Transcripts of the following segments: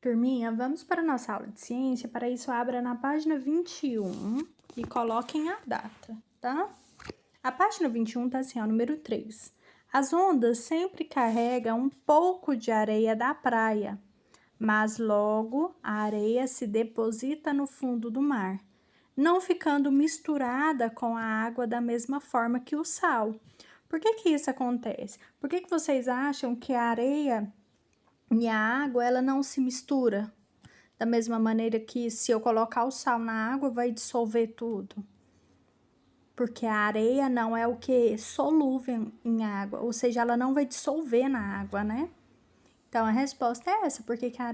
Turminha, vamos para a nossa aula de ciência. Para isso, abra na página 21 e coloquem a data, tá? A página 21 tá assim, ó, número 3. As ondas sempre carregam um pouco de areia da praia, mas logo a areia se deposita no fundo do mar, não ficando misturada com a água da mesma forma que o sal. Por que isso acontece? Por que vocês acham que a areia e a água, ela não se mistura? Da mesma maneira que se eu colocar o sal na água, vai dissolver tudo. Porque a areia não é o que? Solúvel em água, ou seja, ela não vai dissolver na água, né? Então, a resposta é essa, porque a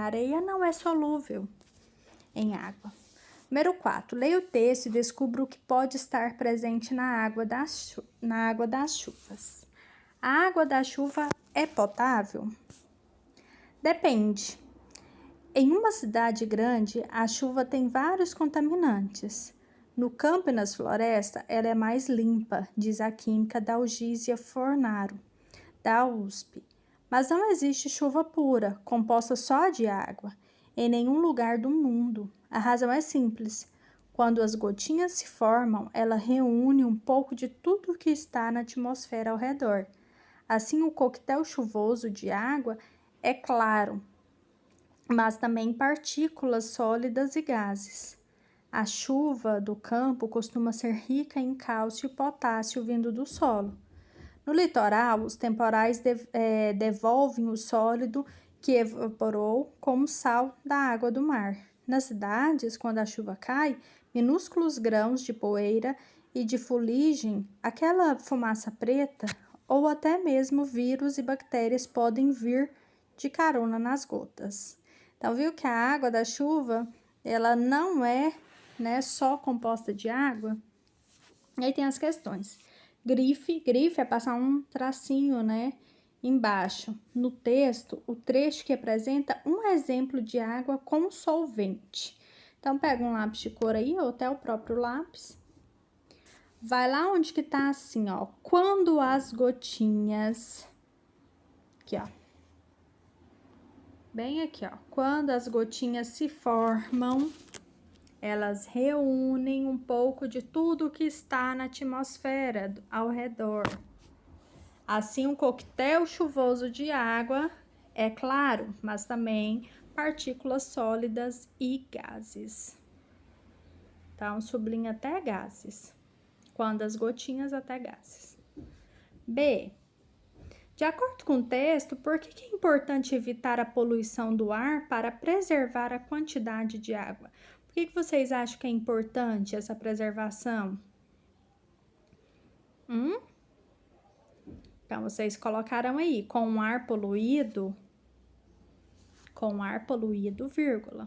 areia não é solúvel em água. Número 4. Leia o texto e descubra o que pode estar presente na água das chuvas. A água da chuva é potável? Depende. Em uma cidade grande, a chuva tem vários contaminantes. No campo e nas florestas, ela é mais limpa, diz a química Dalgísia Fornaro, da USP. Mas não existe chuva pura, composta só de água, em nenhum lugar do mundo. A razão é simples. Quando as gotinhas se formam, ela reúne um pouco de tudo que está na atmosfera ao redor. Assim, o coquetel chuvoso de água é claro, mas também partículas sólidas e gases. A chuva do campo costuma ser rica em cálcio e potássio vindo do solo. No litoral, os temporais devolvem o sólido que evaporou como sal da água do mar. Nas cidades, quando a chuva cai, minúsculos grãos de poeira e de fuligem, aquela fumaça preta, ou até mesmo vírus e bactérias podem vir de carona nas gotas. Então, viu que a água da chuva, ela não é, né, só composta de água? E aí tem as questões. Grife é passar um tracinho, né, embaixo. No texto, o trecho que apresenta um exemplo de água com solvente. Então, pega um lápis de cor aí, ou até o próprio lápis. Vai lá onde que tá assim, ó. Quando as gotinhas... Aqui, ó. Bem aqui, ó. Quando as gotinhas se formam, elas reúnem um pouco de tudo que está na atmosfera ao redor. Assim, um coquetel chuvoso de água é claro, mas também partículas sólidas e gases. Então, sublinha até gases. Quando as gotinhas, até gases. B. De acordo com o texto, por que é importante evitar a poluição do ar para preservar a quantidade de água? Por que vocês acham que é importante essa preservação? Então, vocês colocaram aí, com o ar poluído, vírgula.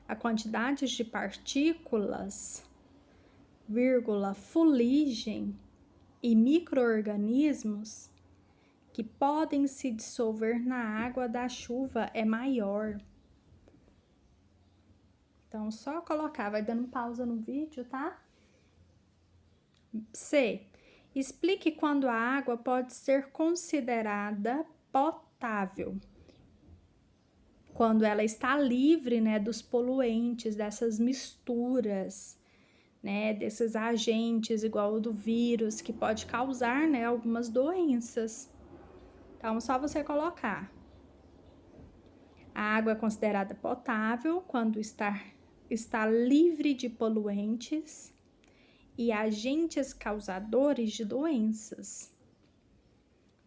A quantidade de partículas, vírgula, fuligem e micro-organismos que podem se dissolver na água da chuva é maior. Então, só colocar, vai dando pausa no vídeo, tá? C. Explique quando a água pode ser considerada potável. Quando ela está livre, né, dos poluentes, dessas misturas, né, desses agentes, igual o do vírus, que pode causar, né, algumas doenças. Então, só você colocar. A água é considerada potável quando está livre de poluentes e agentes causadores de doenças,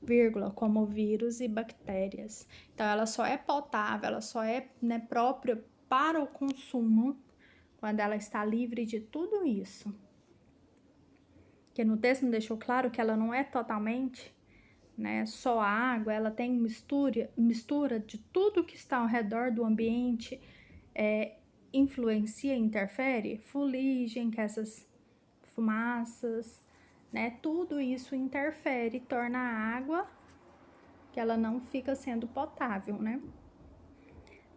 vírgula, como vírus e bactérias. Então, ela só é potável, ela só é, né, própria para o consumo quando ela está livre de tudo isso. Porque no texto não deixou claro que ela não é totalmente, né, só a água, ela tem mistura de tudo que está ao redor do ambiente, influencia, interfere, fuligem, que essas fumaças, né, tudo isso interfere, torna a água que ela não fica sendo potável, né?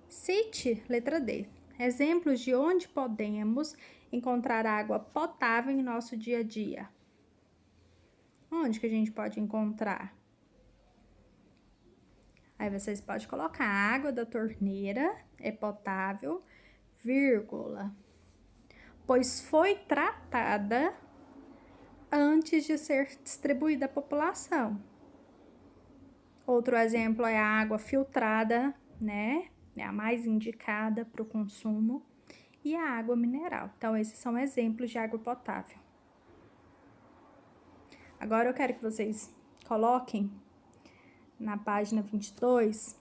Cite, letra D, exemplos de onde podemos encontrar água potável em nosso dia a dia. Onde que a gente pode encontrar? Aí vocês podem colocar: a água da torneira é potável, vírgula, pois foi tratada antes de ser distribuída à população. Outro exemplo é a água filtrada, né? É a mais indicada para o consumo. E a água mineral. Então, esses são exemplos de água potável. Agora, eu quero que vocês coloquem na página 22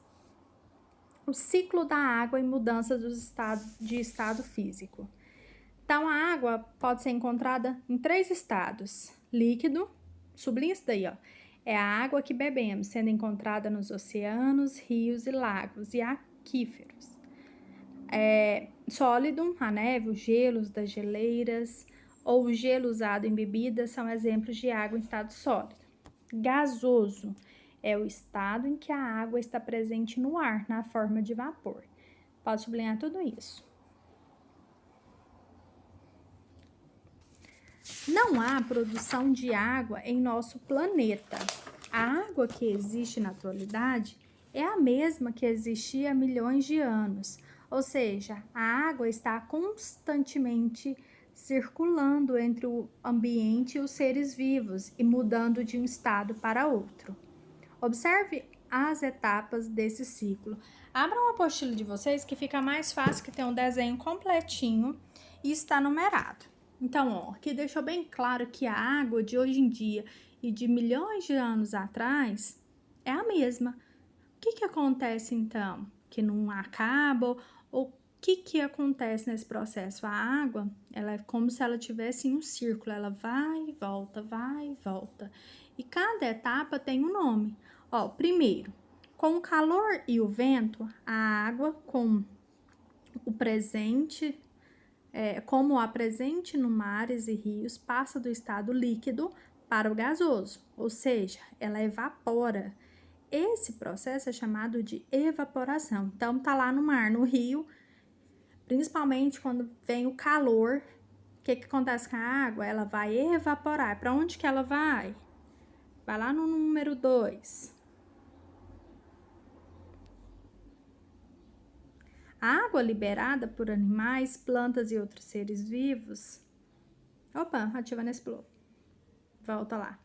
o ciclo da água e mudança de estado físico. Então, a água pode ser encontrada em 3 estados: líquido, sublinha isso daí, ó. É a água que bebemos, sendo encontrada nos oceanos, rios e lagos e aquíferos. Sólido, a neve, os gelos das geleiras ou o gelo usado em bebidas são exemplos de água em estado sólido. Gasoso é o estado em que a água está presente no ar, na forma de vapor. Pode sublinhar tudo isso. Não há produção de água em nosso planeta. A água que existe na atualidade é a mesma que existia há milhões de anos. Ou seja, a água está constantemente circulando entre o ambiente e os seres vivos e mudando de um estado para outro. Observe as etapas desse ciclo. Abra uma apostila de vocês que fica mais fácil, que tem um desenho completinho e está numerado. Então, ó, aqui deixou bem claro que a água de hoje em dia e de milhões de anos atrás é a mesma. O que acontece então? Que não acaba? Ou o que acontece nesse processo? A água, ela é como se ela tivesse em um círculo, ela vai e volta, vai e volta. E cada etapa tem um nome. Ó, primeiro, com o calor e o vento, a água com o presente, como a presente no mares e rios, passa do estado líquido para o gasoso, ou seja, ela evapora. Esse processo é chamado de evaporação. Então, tá lá no mar, no rio, principalmente quando vem o calor, o que acontece com a água? Ela vai evaporar. Para onde que ela vai? Vai lá no número 2. A água liberada por animais, plantas e outros seres vivos. Opa, ativando esse bloco. Volta lá.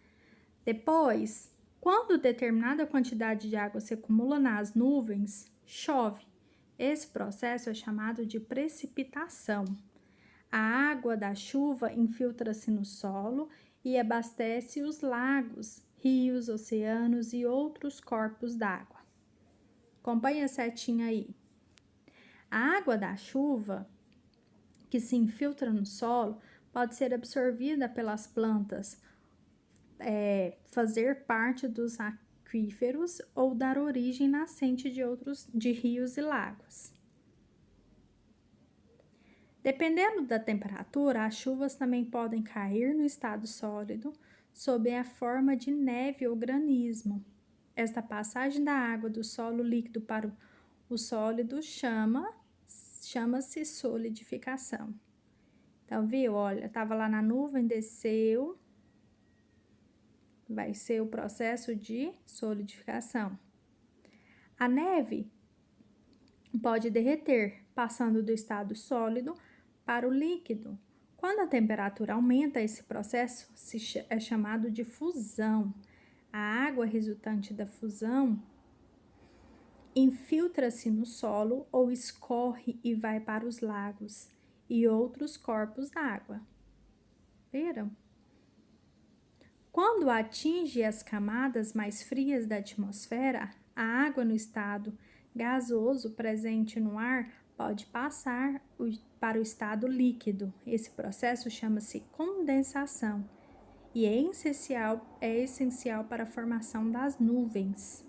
Depois, quando determinada quantidade de água se acumula nas nuvens, chove. Esse processo é chamado de precipitação. A água da chuva infiltra-se no solo e abastece os lagos, rios, oceanos e outros corpos d'água. Acompanhe a setinha aí. A água da chuva, que se infiltra no solo, pode ser absorvida pelas plantas, fazer parte dos aquíferos ou dar origem nascente de rios e lagos. Dependendo da temperatura, as chuvas também podem cair no estado sólido, sob a forma de neve ou granizo. Esta passagem da água do solo líquido para o sólido chama-se solidificação. Então, viu? Olha, estava lá na nuvem, desceu, vai ser o processo de solidificação. A neve pode derreter, passando do estado sólido para o líquido. Quando a temperatura aumenta, esse processo é chamado de fusão. A água resultante da fusão infiltra-se no solo ou escorre e vai para os lagos e outros corpos d'água. Viram? Quando atinge as camadas mais frias da atmosfera, a água no estado gasoso presente no ar pode passar para o estado líquido. Esse processo chama-se condensação e é essencial para a formação das nuvens.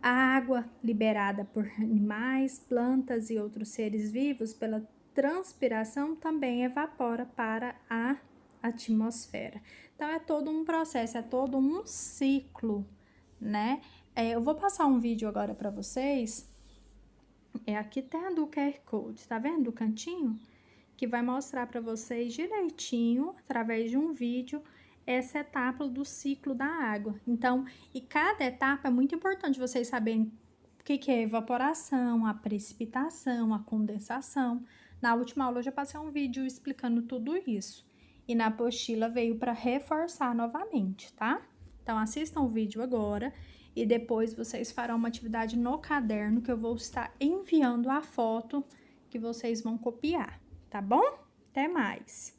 A água liberada por animais, plantas e outros seres vivos pela transpiração também evapora para a atmosfera. Então, é todo um processo, é todo um ciclo, né? Eu vou passar um vídeo agora para vocês. Aqui tem do QR Code, tá vendo do cantinho? Que vai mostrar para vocês direitinho, através de um vídeo, essa etapa do ciclo da água. Então, e cada etapa é muito importante vocês saberem o que é evaporação, a precipitação, a condensação. Na última aula eu já passei um vídeo explicando tudo isso. E na apostila veio para reforçar novamente, tá? Então, assistam o vídeo agora e depois vocês farão uma atividade no caderno que eu vou estar enviando a foto que vocês vão copiar, tá bom? Até mais!